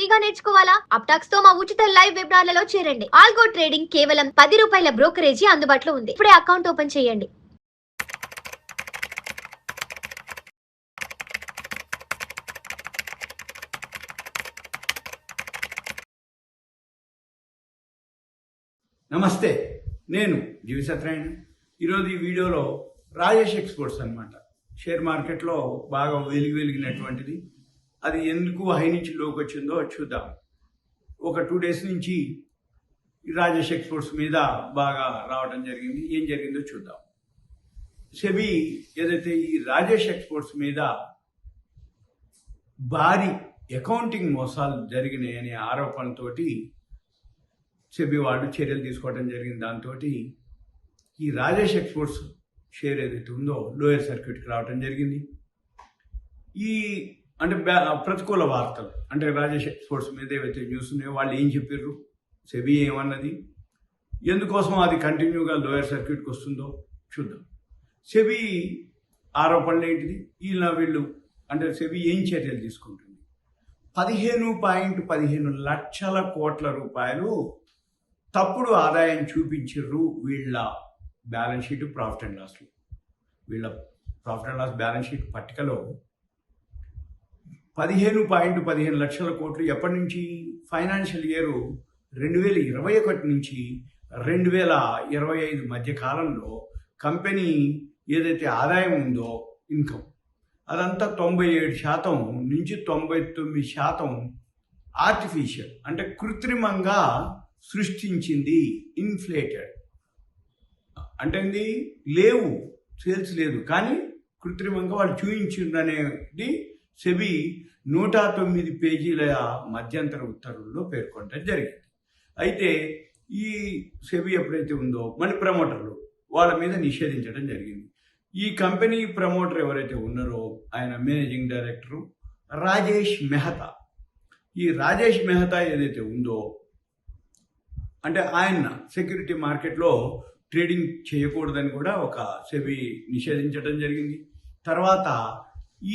ఫ్రీగా నేర్చుకోవాలా? అప్టాక్స్ తో మా ఉచిత లైవ్ వెబినార్లలో చేరండి. ఆల్గో ట్రేడింగ్ కేవలం 10 రూపాయల బ్రోకరేజీ అందుబాటులో ఉంది. ఇప్పుడే అకౌంట్ ఓపెన్ చేయండి. నమస్తే, నేను జీవి సత్యనారాయణ. ఈరోజు ఈ వీడియోలో రాజేష్ ఎక్స్పోర్ట్స్ అన్నమాట. షేర్ మార్కెట్లో బాగా వెలిగినటువంటిది. అది ఎందుకు హై నుంచి లోకి వచ్చిందో చూద్దాం. ఒక 2 days నుంచి రాజేష్ ఎక్స్పోర్ట్స్ మీద బాగా రావడం జరిగింది. ఏం జరిగిందో చూద్దాం. సెబీ ఏదైతే ఈ రాజేష్ ఎక్స్పోర్ట్స్ మీద భారీ అకౌంటింగ్ మోసాలు జరిగినాయనే ఆరోపణలతోటి సెబీ వాళ్ళు చర్యలు తీసుకోవడం జరిగింది. దాంతో ఈ రాజేష్ ఎక్స్పోర్ట్స్ షేర్ ఏదైతే ఉందో లోయర్ సర్క్యూట్కి రావడం జరిగింది. ఈ అంటే ప్రతికూల వార్తలు అంటే రాజేష్ ఎక్స్పోర్ట్స్ మీద ఏవైతే న్యూస్ ఉన్నాయో వాళ్ళు ఏం చెప్పారు, సెబీ ఏమన్నది, ఎందుకోసం అది కంటిన్యూగా లోయర్ సర్క్యూట్కి వస్తుందో చూద్దాం. సెబీ ఆరోపణలు ఏంటిది, వీళ్ళు అంటే సెబీ ఏం చర్యలు తీసుకుంటుంది. 15.15 లక్షల కోట్ల రూపాయలు తప్పుడు ఆదాయం చూపించారు వీళ్ళ బ్యాలెన్స్ షీట్, ప్రాఫిట్ అండ్ లాస్లో. వీళ్ళ profit and loss balance sheet పట్టికలో 15.15 లక్షల కోట్లు ఎప్పటి నుంచి, ఫైనాన్షియల్ ఇయర్ 2021 నుంచి 2025 మధ్య కాలంలో కంపెనీ ఏదైతే ఆదాయం ఉందో ఇన్కమ్ అదంతా 97% నుంచి 99% ఆర్టిఫిషియల్ అంటే కృత్రిమంగా సృష్టించింది. ఇన్ఫ్లేటెడ్ అంటే లేవు, సేల్స్ లేదు, కానీ కృత్రిమంగా వాళ్ళు చూపించిండ్రు అనేది సెబీ 109 పేజీల మధ్యంతర ఉత్తర్వుల్లో పేర్కొనడం జరిగింది. అయితే ఈ సెబీ ఎప్పుడైతే ఉందో మళ్ళీ ప్రమోటర్లు వాళ్ళ మీద నిషేధించడం జరిగింది. ఈ కంపెనీ ప్రమోటర్ ఎవరైతే ఉన్నారో ఆయన మేనేజింగ్ డైరెక్టరు రాజేష్ మెహతా. ఈ రాజేష్ మెహతా ఏదైతే ఉందో అంటే ఆయన సెక్యూరిటీ మార్కెట్లో ట్రేడింగ్ చేయకూడదని కూడా ఒక సెబీ నిషేధించడం జరిగింది. తర్వాత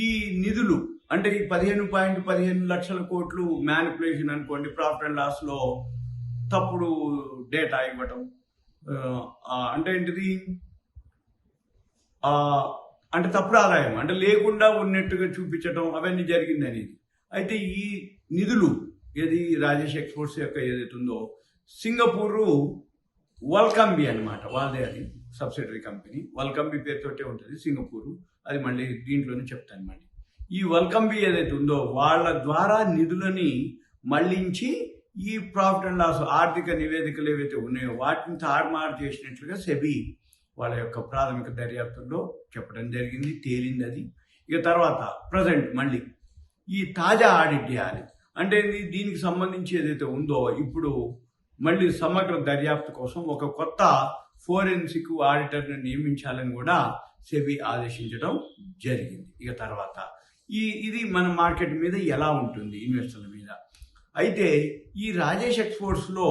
ఈ నిధులు అంటే ఈ 15.15 లక్షల కోట్లు మ్యానిపులేషన్ అనుకోండి, ప్రాఫిట్ అండ్ లాస్లో తప్పుడు డేటా ఇవ్వటం, అంటే ఏంటిది అంటే తప్పుడు ఆదాయం అంటే లేకుండా ఉన్నట్టుగా చూపించడం, అవన్నీ జరిగింది అనేది. అయితే ఈ నిధులు ఏది రాజేష్ ఎక్స్పోర్ట్స్ యొక్క ఏదైతే ఉందో సింగపూరు వల్కంబి అనమాట, వాళ్ళదే అది సబ్సిడరీ కంపెనీ. వల్కంబి పేరుతోటే ఉంటుంది సింగపూరు, అది మళ్ళీ దీంట్లోనే చెప్తాను. మళ్ళీ ఈ వల్కంబి ఏదైతే ఉందో వాళ్ళ ద్వారా నిధులని మళ్లించి ఈ ప్రాఫిట్ అండ్ లాస్ ఆర్థిక నివేదికలు ఏవైతే ఉన్నాయో వాటిని తారుమారు చేసినట్లుగా సెబీ వాళ్ళ యొక్క ప్రాథమిక దర్యాప్తుల్లో చెప్పడం జరిగింది, తేలింది అది. ఇక తర్వాత ప్రజెంట్ మళ్ళీ ఈ తాజా ఆడిట్ చేయాలి అంటే దీనికి సంబంధించి ఏదైతే ఉందో ఇప్పుడు మళ్ళీ సమగ్ర దర్యాప్తు కోసం ఒక కొత్త ఫోరెన్సిక్ ఆడిటర్ని నియమించాలని కూడా సెబీ ఆదేశించడం జరిగింది. ఇక తర్వాత ఇది మన మార్కెట్ మీద ఎలా ఉంటుంది ఇన్వెస్టర్ల మీద. అయితే ఈ రాజేష్ ఎక్స్పోర్ట్స్లో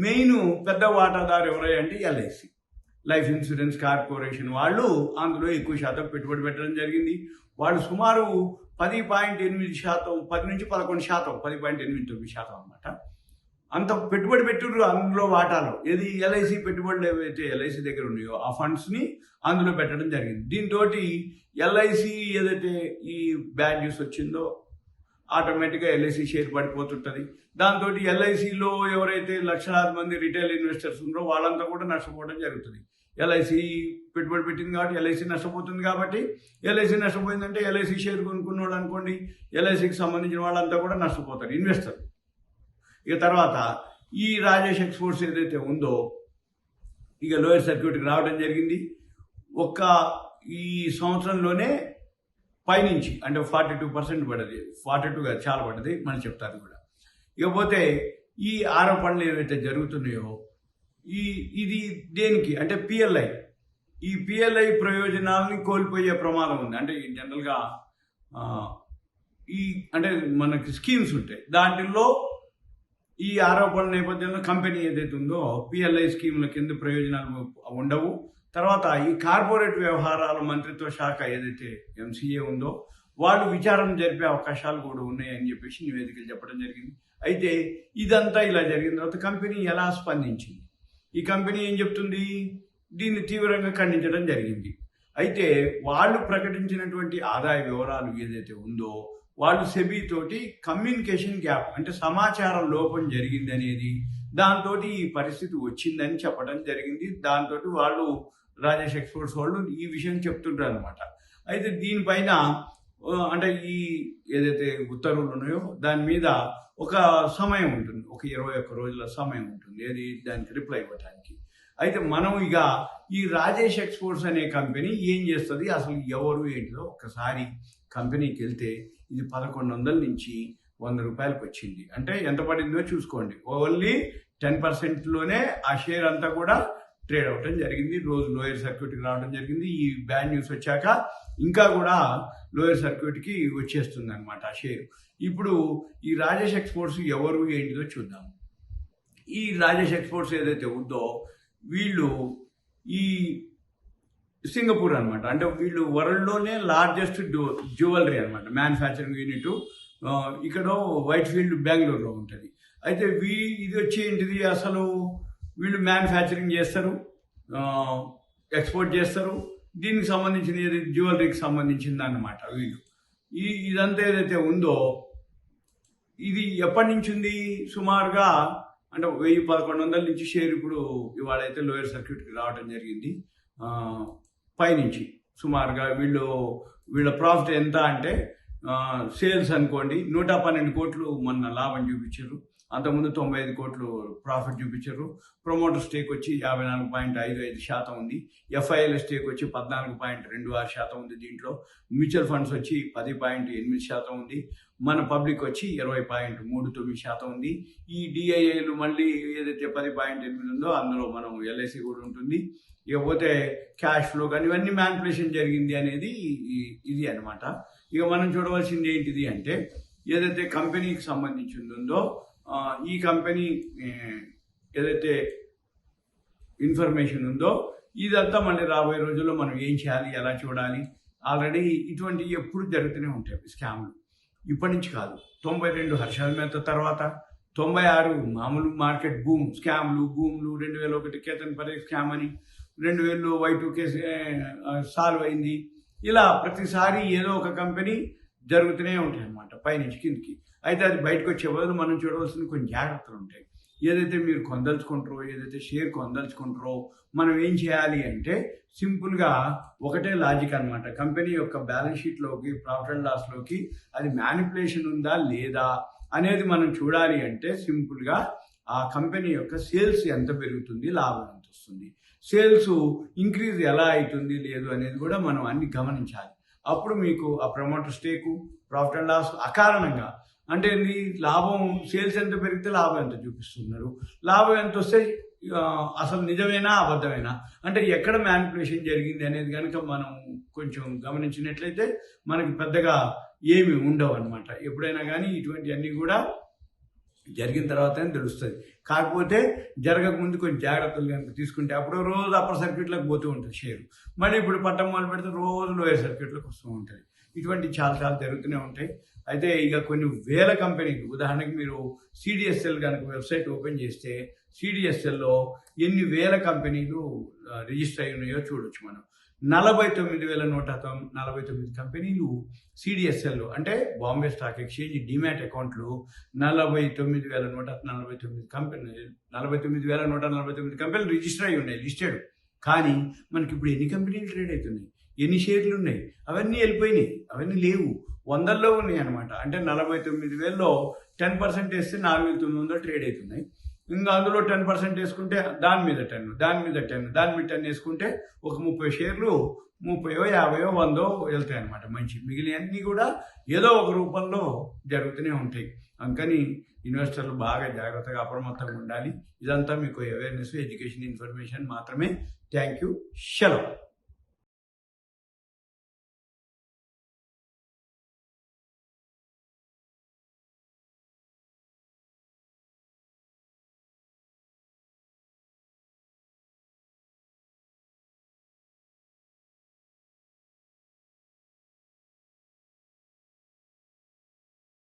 మెయిన్ పెద్ద వాటాదారు ఎవరంటే ఎల్ఐసి, లైఫ్ ఇన్సూరెన్స్ కార్పొరేషన్. వాళ్ళు అందులో ఎక్కువ శాతం పెట్టుబడి పెట్టడం జరిగింది. వాళ్ళు సుమారు 10.8%, 10 నుంచి 11%, 10.89% అన్నమాట. అంత పెట్టుబడి పెట్టుర్రు అందులో వాటాలో. ఏది ఎల్ఐసి పెట్టుబడులు ఏవైతే ఎల్ఐసి దగ్గర ఉన్నాయో ఆ ఫండ్స్ని అందులో పెట్టడం జరిగింది. దీంతో ఎల్ఐసి ఏదైతే ఈ బ్యాడ్ న్యూస్ వచ్చిందో ఆటోమేటిక్గా ఎల్ఐసి షేర్ పడిపోతుంటుంది. దాంతో ఎల్ఐసిలో ఎవరైతే లక్షలాది మంది రిటైల్ ఇన్వెస్టర్స్ ఉన్నారో వాళ్ళంతా కూడా నష్టపోవడం జరుగుతుంది. ఎల్ఐసి పెట్టుబడి పెట్టింది కాబట్టి ఎల్ఐసి నష్టపోతుంది. కాబట్టి ఎల్ఐసి నష్టపోయిందంటే ఎల్ఐసి షేర్ కొనుక్కున్న వాళ్ళు అనుకోండి, ఎల్ఐసికి సంబంధించిన వాళ్ళంతా కూడా నష్టపోతారు ఇన్వెస్టర్. ఇక తర్వాత ఈ రాజేష్ ఎక్స్పోర్ట్స్ ఏదైతే ఉందో ఇక లోయర్ సర్క్యూట్కి రావడం జరిగింది. ఈ సంవత్సరంలోనే పైనుంచి అంటే 42% పడ్డది, 42 కాదు చాలా పడ్డది, మళ్ళీ చెప్తాను కూడా. ఇకపోతే ఈ ఆరోపణలు ఏవైతే జరుగుతున్నాయో ఇది దేనికి అంటే పిఎల్ఐ, ఈ పిఎల్ఐ ప్రయోజనాలని కోల్పోయే ప్రమాదం ఉంది. అంటే జనరల్గా అంటే మనకి స్కీమ్స్ ఉంటాయి, దాంట్లో ఈ ఆరోపణల నేపథ్యంలో కంపెనీ ఏదైతే ఉందో పిఎల్ఐ స్కీముల కింద ప్రయోజనాలు ఉండవు. తర్వాత ఈ కార్పొరేట్ వ్యవహారాల మంత్రిత్వ శాఖ ఏదైతే ఎంసీఏ ఉందో వాళ్ళు విచారణ జరిపే అవకాశాలు కూడా ఉన్నాయని చెప్పేసి నివేదికలు చెప్పడం జరిగింది. అయితే ఇదంతా ఇలా జరిగిన తర్వాత కంపెనీ ఎలా స్పందించింది? ఈ కంపెనీ ఏం చెప్తుంది? దీన్ని తీవ్రంగా ఖండించడం జరిగింది. అయితే వాళ్ళు ప్రకటించినటువంటి ఆదాయ వివరాలు ఏదైతే ఉందో వాళ్ళు సెబీ తోటి కమ్యూనికేషన్ గ్యాప్ అంటే సమాచారం లోపం జరిగింది అనేది, దాంతో ఈ పరిస్థితి వచ్చిందని చెప్పడం జరిగింది. దాంతో వాళ్ళు రాజేష్ ఎక్స్పోర్ట్స్ వాళ్ళు ఈ విషయం చెప్తుంటారు అనమాట. అయితే దీనిపైన అంటే ఈ ఏదైతే ఉత్తర్వులు ఉన్నాయో దాని మీద ఒక సమయం ఉంటుంది, ఒక 21 రోజుల సమయం ఉంటుంది ఏది దానికి రిప్లై ఇవ్వడానికి. అయితే మనం ఇక ఈ రాజేష్ ఎక్స్పోర్ట్స్ అనే కంపెనీ ఏం చేస్తుంది, అసలు ఎవరు ఏంటిదో ఒకసారి కంపెనీకి వెళ్తే ఇది 1100 నుంచి 100 రూపాయలకు వచ్చింది. అంటే ఎంత పడిందో చూసుకోండి. ఓన్లీ 10%లోనే ఆ షేర్ అంతా కూడా ట్రేడ్ అవ్వడం జరిగింది. రోజు లోయర్ సర్క్యూట్కి రావడం జరిగింది. ఈ బ్యాడ్ న్యూస్ వచ్చాక ఇంకా కూడా లోయర్ సర్క్యూట్కి వచ్చేస్తుంది అనమాట ఆ షేర్. ఇప్పుడు ఈ రాజేష్ ఎక్స్పోర్ట్స్ ఎవరు ఏంటిదో చూద్దాం. ఈ రాజేష్ ఎక్స్పోర్ట్స్ ఏదైతే ఉందో వీళ్ళు ఈ సింగపూర్ అనమాట. అంటే వీళ్ళు వరల్డ్లోనే లార్జెస్ట్ జ్యువెలరీ అనమాట మ్యానుఫ్యాక్చరింగ్ యూనిట్. ఇక్కడ వైట్ ఫీల్డ్ బెంగళూరులో ఉంటుంది. అయితే ఇది వచ్చి ఏంటిది, అసలు వీళ్ళు మ్యానుఫ్యాక్చరింగ్ చేస్తారు, ఎక్స్పోర్ట్ చేస్తారు. దీనికి సంబంధించిన ఏది జ్యువెలరీకి సంబంధించింది అన్నమాట. వీళ్ళు ఇదంతా ఏదైతే ఉందో ఇది ఎప్పటి నుంచి ఉంది, సుమారుగా అంటే 1100 నుంచి షేర్ ఇప్పుడు ఇవాళ అయితే లోయర్ సర్క్యూట్కి రావడం జరిగింది. పైనుంచి సుమారుగా వీళ్ళ ప్రాఫిట్ ఎంత అంటే సేల్స్ అనుకోండి 112 కోట్లు మొన్న లాభం చూపించారు. అంతకుముందు 95 కోట్లు ప్రాఫిట్ చూపించారు. ప్రమోటర్ స్టేక్ వచ్చి 54.55% ఉంది. ఎఫ్ఐఎల్ స్టేక్ వచ్చి 14.26% ఉంది. దీంట్లో మ్యూచువల్ ఫండ్స్ వచ్చి 10.8% ఉంది. మన పబ్లిక్ వచ్చి 20.39% ఉంది. ఈ డిఐఏలు మళ్ళీ ఏదైతే 10.8 ఉందో అందులో మనం ఎల్ఐసి కూడా ఉంటుంది. ఇకపోతే క్యాష్ ఫ్లో కానీ ఇవన్నీ మ్యానిపులేషన్ జరిగింది అనేది ఇది అనమాట. ఇక మనం చూడవలసింది ఏంటిది అంటే ఏదైతే కంపెనీకి సంబంధించింది ఉందో ఈ కంపెనీ ఏదైతే ఇన్ఫర్మేషన్ ఉందో ఇదంతా మళ్ళీ రాబోయే రోజుల్లో మనం ఏం చేయాలి, ఎలా చూడాలి. ఆల్రెడీ ఇటువంటివి ఎప్పుడు జరుగుతూనే ఉంటాయి స్కామ్లు. ఇప్పటి నుంచి కాదు, 92 హర్షాల మేత తర్వాత, 96 మామూలు మార్కెట్ బూమ్ స్కామ్లు 2001 కేతన్ పరేఖ్ స్కామ్ అని, 2000 Y2K సాల్వ్ అయింది. ఇలా ప్రతిసారి ఏదో ఒక కంపెనీ జరుగుతూనే ఉంటాయి అన్నమాట పైనుంచి కిందికి. అయితే అది బయటకు వచ్చే బదులు మనం చూడవలసిన కొన్ని జాగ్రత్తలు ఉంటాయి. ఏదైతే మీరు కొందలుచుకుంటారో, ఏదైతే షేర్ కొందలుచుకుంటారో మనం ఏం చేయాలి అంటే సింపుల్గా ఒకటే లాజిక్ అనమాట. కంపెనీ యొక్క బ్యాలెన్స్ షీట్లోకి, ప్రాఫిట్ అండ్ లాస్లోకి అది మ్యానిపులేషన్ ఉందా లేదా అనేది మనం చూడాలి అంటే సింపుల్గా ఆ కంపెనీ యొక్క సేల్స్ ఎంత పెరుగుతుంది, లాభం ఎంత వస్తుంది, సేల్స్ ఇంక్రీజ్ ఎలా అవుతుంది లేదు అనేది కూడా మనం అన్ని గమనించాలి. అప్పుడు మీకు ఆ ప్రమోటర్ స్టేకు, ప్రాఫిట్ అండ్ లాస్ అకారణంగా అంటే లాభం సేల్స్ ఎంత పెరిగితే లాభం ఎంత చూపిస్తున్నారు, లాభం ఎంత వస్తే అసలు నిజమేనా అబద్ధమేనా అంటే ఎక్కడ మ్యానిపులేషన్ జరిగింది అనేది కనుక మనం కొంచెం గమనించినట్లయితే మనకి పెద్దగా ఏమి ఉండవు అనమాట. ఎప్పుడైనా కానీ ఇటువంటివన్నీ కూడా జరిగిన తర్వాతనే తెలుస్తుంది. కాకపోతే జరగకముందు కొంచెం జాగ్రత్తలు కనుక తీసుకుంటే అప్పుడు రోజు అప్పర్ సర్క్యూట్లకు పోతూ ఉంటుంది షేరు. మళ్ళీ ఇప్పుడు పట్టం మొదలు పెడితే రోజు లోయర్ సర్క్యూట్లకు వస్తూ ఉంటుంది. ఇటువంటి చాలా జరుగుతూనే ఉంటాయి. అయితే ఇక కొన్ని వేల కంపెనీలు, ఉదాహరణకి మీరు సిడిఎస్ఎల్ కనుక వెబ్సైట్ ఓపెన్ చేస్తే సిడిఎస్ఎల్లో ఎన్ని వేల కంపెనీలు రిజిస్టర్ అయి ఉన్నాయో చూడొచ్చు మనం. 49,149 కంపెనీలు సిడిఎస్ఎల్ అంటే బాంబే స్టాక్ ఎక్స్చేంజ్ డిమాట్ అకౌంట్లు 49,149 కంపెనీ 49,149 కంపెనీలు రిజిస్టర్ అయి ఉన్నాయి లిస్టెడ్. కానీ మనకి ఇప్పుడు ఎన్ని కంపెనీలు ట్రేడ్ అవుతున్నాయి, ఎన్ని షేర్లు ఉన్నాయి, అవన్నీ వెళ్ళిపోయినాయి, అవన్నీ లేవు, వందల్లో ఉన్నాయి అనమాట. అంటే 49,000లో 10% వేస్తే 4,900 ట్రేడ్ అవుతున్నాయి. ఇంకా అందులో 10% వేసుకుంటే దాని మీద 10, దాని మీద 10, దాని మీద 10 వేసుకుంటే ఒక 30 షేర్లు 30, 50, 100 వెళ్తాయి అనమాట. మంచి మిగిలినవన్నీ కూడా ఏదో ఒక రూపంలో జరుగుతూనే ఉంటాయి. అందుకని ఇన్వెస్టర్లు బాగా జాగ్రత్తగా అప్రమత్తంగా ఉండాలి. ఇదంతా మీకు అవేర్నెస్, ఎడ్యుకేషన్, ఇన్ఫర్మేషన్ మాత్రమే. Thank you. సెలవు.